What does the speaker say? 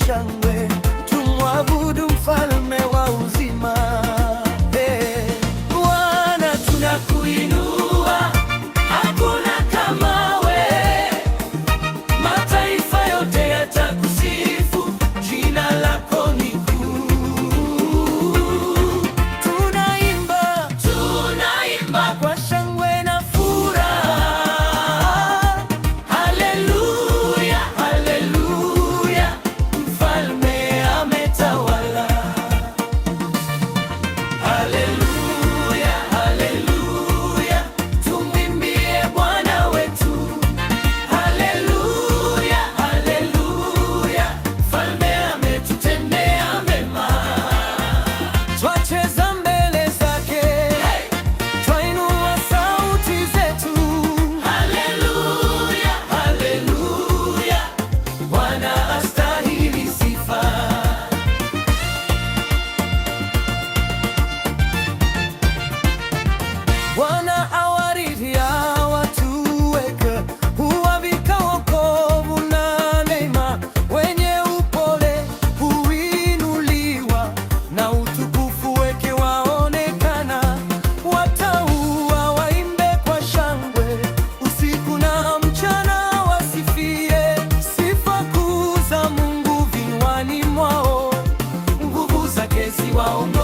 shangwe, tumwabudu mfalme wa uzima. Bwana tunakuinua, hakuna kama wewe. Mataifa yote yatakusifu, jina lako ni kuu. Tunaimba kwa shangwe na furaha. Haleluya, haleluya, mfalme ametawala. Haleluya, haleluya, tumwimbie Bwana wetu. Haleluya, haleluya, mfalme ametutendea mema. Twacheza mbele zake, twainua sauti zetu. Haleluya, haleluya, Bwana astahili sifa. Bwana awaridhia watu wake, huwavika wokovu na neema. Wenye upole huinuliwa, na utukufu wake waonekana. Watauwa waimbe kwa shangwe, usiku na mchana wasifie. Sifa kuu za Mungu vinywani mwao, nguvu zake ziwaongoze.